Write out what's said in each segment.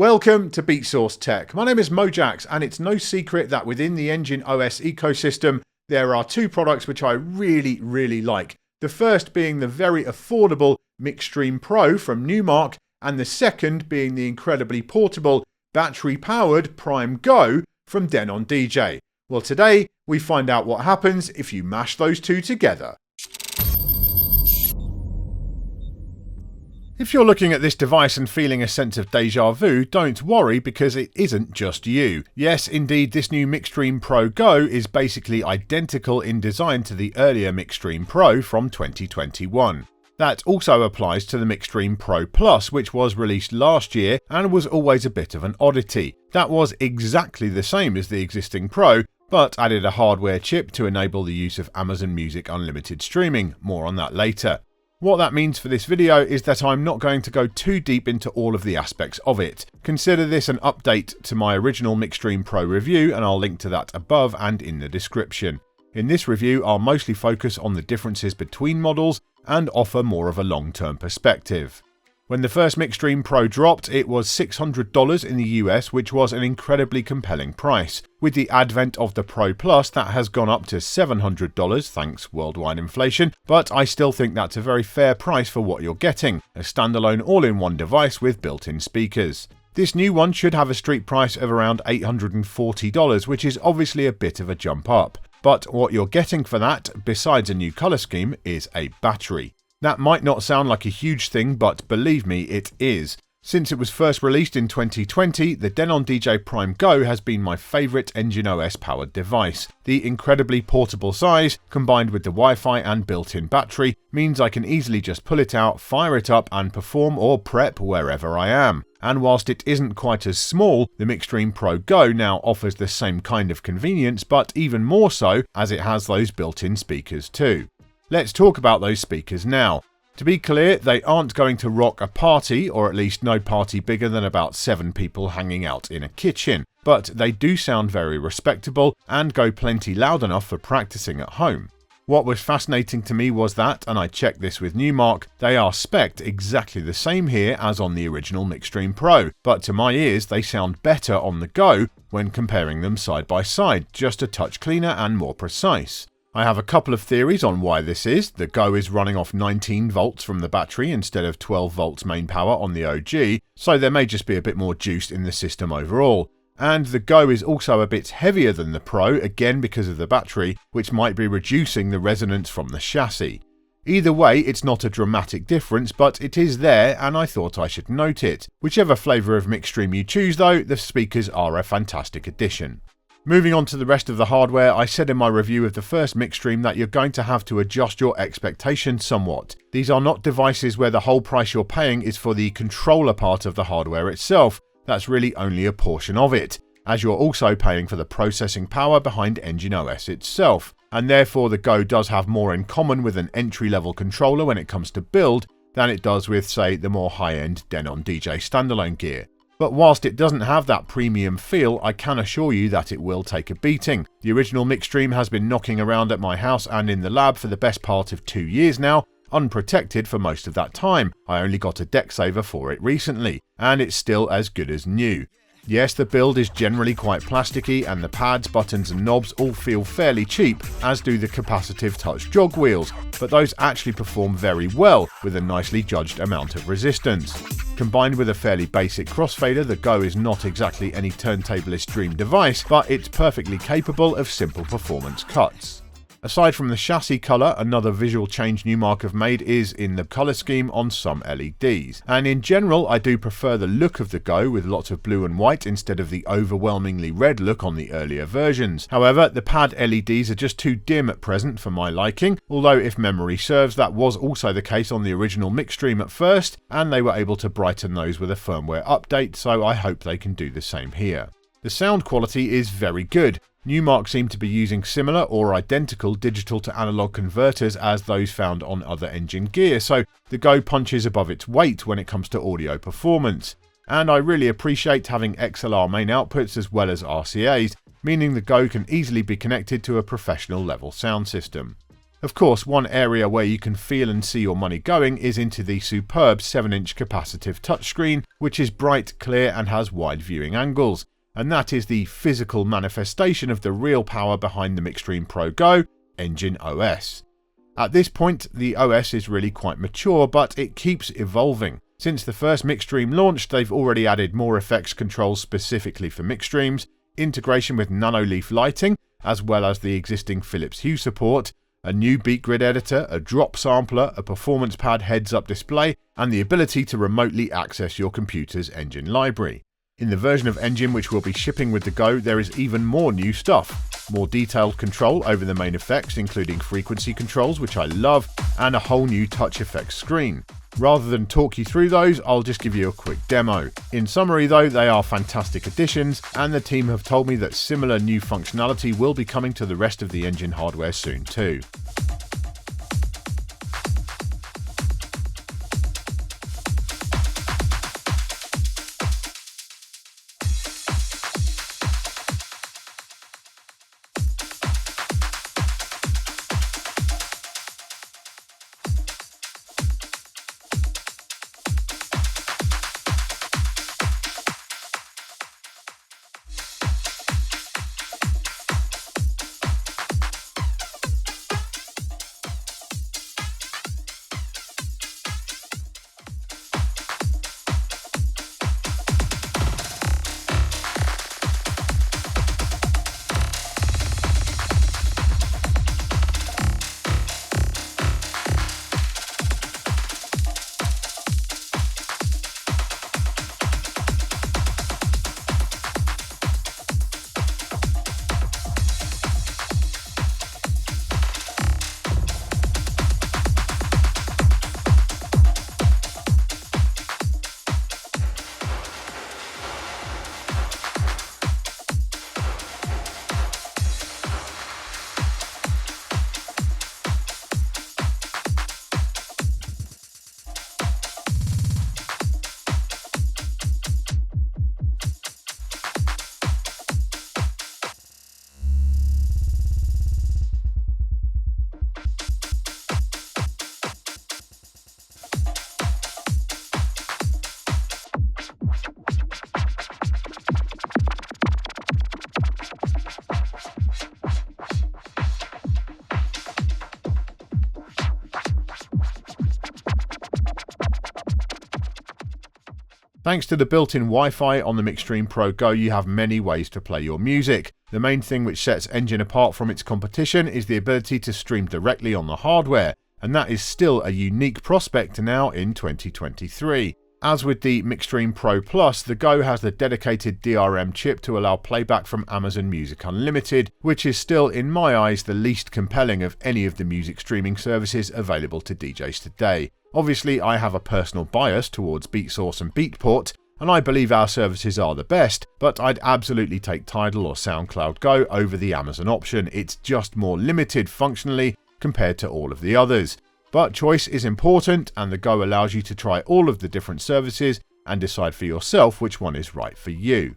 Welcome to Beatsource Tech. My name is Mojaxx, and it's no secret that within the Engine OS ecosystem, there are two products which I really like. The first being the very affordable Mixtream Pro from Numark, and the second being the incredibly portable, battery-powered Prime Go from Denon DJ. Well, today we find out what happens if you mash those two together. If you're looking at this device and feeling a sense of deja vu, don't worry, because it isn't just you. Yes, indeed, this new Mixtream Pro Go is basically identical in design to the earlier Mixtream Pro from 2021. That also applies to the Mixtream Pro Plus, which was released last year and was always a bit of an oddity. That was exactly the same as the existing Pro, but added a hardware chip to enable the use of Amazon Music Unlimited streaming. More on that later. What that means for this video is that I'm not going to go too deep into all of the aspects of it. Consider this an update to my original Mixtream Pro review, and I'll link to that above and in the description. In this review, I'll mostly focus on the differences between models and offer more of a long-term perspective. When the first Mixtream Pro dropped, it was $600 in the US, which was an incredibly compelling price. With the advent of the Pro Plus, that has gone up to $700 thanks worldwide inflation, but I still think that's a very fair price for what you're getting, a standalone all-in-one device with built-in speakers. This new one should have a street price of around $840, which is obviously a bit of a jump up. But what you're getting for that, besides a new colour scheme, is a battery. That might not sound like a huge thing, but believe me, it is. Since it was first released in 2020, the Denon DJ Prime Go has been my favourite Engine OS powered device. The incredibly portable size, combined with the Wi-Fi and built-in battery, means I can easily just pull it out, fire it up and perform or prep wherever I am. And whilst it isn't quite as small, the Mixtream Pro Go now offers the same kind of convenience, but even more so, as it has those built-in speakers too. Let's talk about those speakers now. To be clear, they aren't going to rock a party, or at least no party bigger than about 7 people hanging out in a kitchen, but they do sound very respectable and go plenty loud enough for practicing at home. What was fascinating to me was that, and I checked this with Numark, they are spec'd exactly the same here as on the original Mixtream Pro, but to my ears they sound better on the Go when comparing them side by side, just a touch cleaner and more precise. I have a couple of theories on why this is. The Go is running off 19 volts from the battery instead of 12 volts main power on the OG, so there may just be a bit more juice in the system overall. And the Go is also a bit heavier than the Pro, again because of the battery, which might be reducing the resonance from the chassis. Either way, it's not a dramatic difference, but it is there, and I thought I should note it. Whichever flavour of Mixtream you choose though, the speakers are a fantastic addition. Moving on to the rest of the hardware, I said in my review of the first Mixtream that you're going to have to adjust your expectations somewhat. These are not devices where the whole price you're paying is for the controller part of the hardware itself. That's really only a portion of it, as you're also paying for the processing power behind Engine OS itself, and therefore the Go does have more in common with an entry-level controller when it comes to build than it does with, say, the more high-end Denon DJ standalone gear. But whilst it doesn't have that premium feel, I can assure you that it will take a beating. The original Mixtream has been knocking around at my house and in the lab for the best part of 2 years now, unprotected for most of that time. I only got a deck saver for it recently, and it's still as good as new. Yes, the build is generally quite plasticky, and the pads, buttons and knobs all feel fairly cheap, as do the capacitive touch jog wheels, but those actually perform very well with a nicely judged amount of resistance. Combined with a fairly basic crossfader, the Go is not exactly any turntablist dream device, but it's perfectly capable of simple performance cuts. Aside from the chassis colour, another visual change Numark have made is in the colour scheme on some LEDs. And in general, I do prefer the look of the Go with lots of blue and white instead of the overwhelmingly red look on the earlier versions. However, the pad LEDs are just too dim at present for my liking, although if memory serves, that was also the case on the original Mixtream at first, and they were able to brighten those with a firmware update, so I hope they can do the same here. The sound quality is very good. Numark seem to be using similar or identical digital to analog converters as those found on other engine gear, so the Go punches above its weight when it comes to audio performance. And I really appreciate having XLR main outputs as well as RCAs, meaning the Go can easily be connected to a professional level sound system. Of course, one area where you can feel and see your money going is into the superb 7-inch capacitive touchscreen, which is bright, clear and has wide viewing angles. And that is the physical manifestation of the real power behind the Mixtream Pro Go, Engine OS. At this point, the OS is really quite mature, but it keeps evolving. Since the first Mixtream launched, they've already added more effects controls specifically for Mixtreams, integration with nano-leaf lighting, as well as the existing Philips Hue support, a new beat grid editor, a drop sampler, a performance pad heads-up display, and the ability to remotely access your computer's Engine library. In the version of Engine which will be shipping with the Go, there is even more new stuff. More detailed control over the main effects, including frequency controls, which I love, and a whole new touch effects screen. Rather than talk you through those, I'll just give you a quick demo. In summary though, they are fantastic additions, and the team have told me that similar new functionality will be coming to the rest of the Engine hardware soon too. Thanks to the built-in Wi-Fi on the Mixtream Pro Go, you have many ways to play your music. The main thing which sets Engine apart from its competition is the ability to stream directly on the hardware, and that is still a unique prospect now in 2023. As with the Mixtream Pro Plus, the Go has the dedicated DRM chip to allow playback from Amazon Music Unlimited, which is still, in my eyes, the least compelling of any of the music streaming services available to DJs today. Obviously, I have a personal bias towards Beatsource and Beatport, and I believe our services are the best, but I'd absolutely take Tidal or SoundCloud Go over the Amazon option. It's just more limited functionally compared to all of the others. But choice is important, and the Go allows you to try all of the different services and decide for yourself which one is right for you.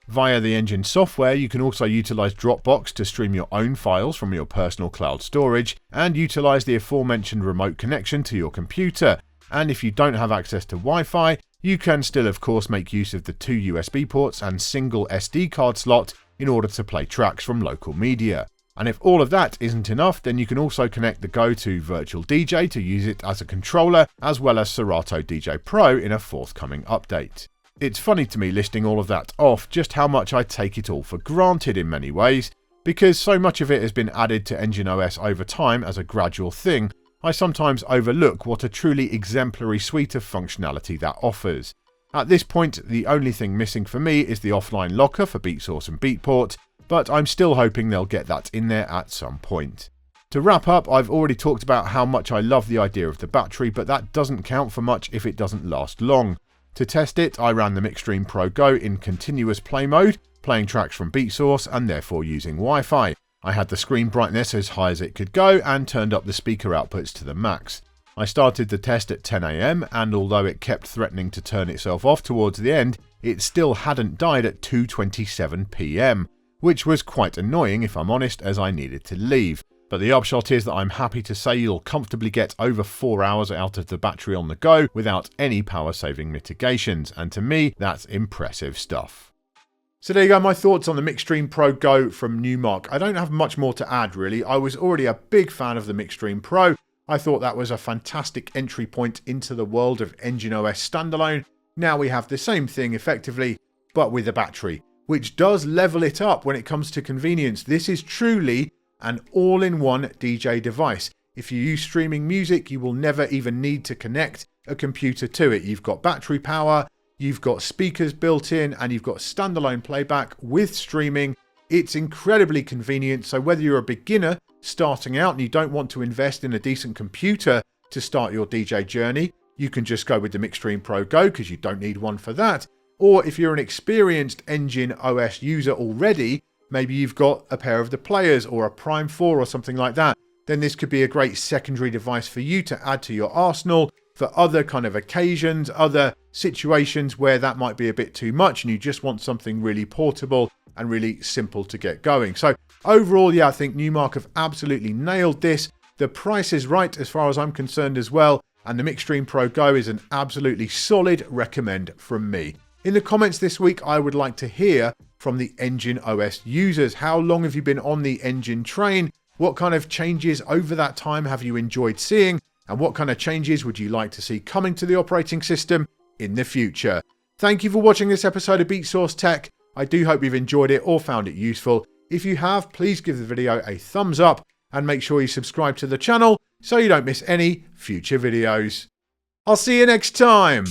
Via the Engine software, you can also utilize Dropbox to stream your own files from your personal cloud storage and utilize the aforementioned remote connection to your computer. And if you don't have access to Wi-Fi, you can still of course make use of the 2 USB ports and single SD card slot in order to play tracks from local media. And if all of that isn't enough, then you can also connect the Go to Virtual DJ to use it as a controller, as well as Serato DJ Pro in a forthcoming update. It's funny to me, listing all of that off, just how much I take it all for granted in many ways, because so much of it has been added to Engine OS over time as a gradual thing. I sometimes overlook what a truly exemplary suite of functionality that offers. At this point, the only thing missing for me is the offline locker for Beatsource and Beatport, but I'm still hoping they'll get that in there at some point. To wrap up, I've already talked about how much I love the idea of the battery, but that doesn't count for much if it doesn't last long. To test it, I ran the Mixtream Pro Go in continuous play mode, playing tracks from Beatsource and therefore using Wi-Fi. I had the screen brightness as high as it could go and turned up the speaker outputs to the max. I started the test at 10 AM, and although it kept threatening to turn itself off towards the end, it still hadn't died at 2:27 PM, which was quite annoying if I'm honest, as I needed to leave. But the upshot is that I'm happy to say you'll comfortably get over 4 hours out of the battery on the go without any power saving mitigations, and to me that's impressive stuff. So there you go, my thoughts on the Mixtream Pro Go from Numark. I don't have much more to add really. I was already a big fan of the Mixtream Pro. I thought that was a fantastic entry point into the world of Engine OS standalone. Now we have the same thing effectively, but with a battery, which does level it up when it comes to convenience. This is truly an all-in-one DJ device. If you use streaming music, you will never even need to connect a computer to it. You've got battery power, you've got speakers built in, and you've got standalone playback with streaming. It's incredibly convenient, so whether you're a beginner starting out and you don't want to invest in a decent computer to start your DJ journey, you can just go with the Mixtream Pro Go because you don't need one for that. Or if you're an experienced Engine OS user already, maybe you've got a pair of the players or a Prime 4 or something like that, then this could be a great secondary device for you to add to your arsenal for other kind of occasions, other situations where that might be a bit too much and you just want something really portable and really simple to get going. So overall, yeah, I think Numark have absolutely nailed this. The price is right as far as I'm concerned as well, and the Mixtream Pro Go is an absolutely solid recommend from me. In the comments this week, I would like to hear from the Engine OS users. How long have you been on the Engine train? What kind of changes over that time have you enjoyed seeing? And what kind of changes would you like to see coming to the operating system in the future? Thank you for watching this episode of Beatsource Tech. I do hope you've enjoyed it or found it useful. If you have, please give the video a thumbs up and make sure you subscribe to the channel so you don't miss any future videos. I'll see you next time.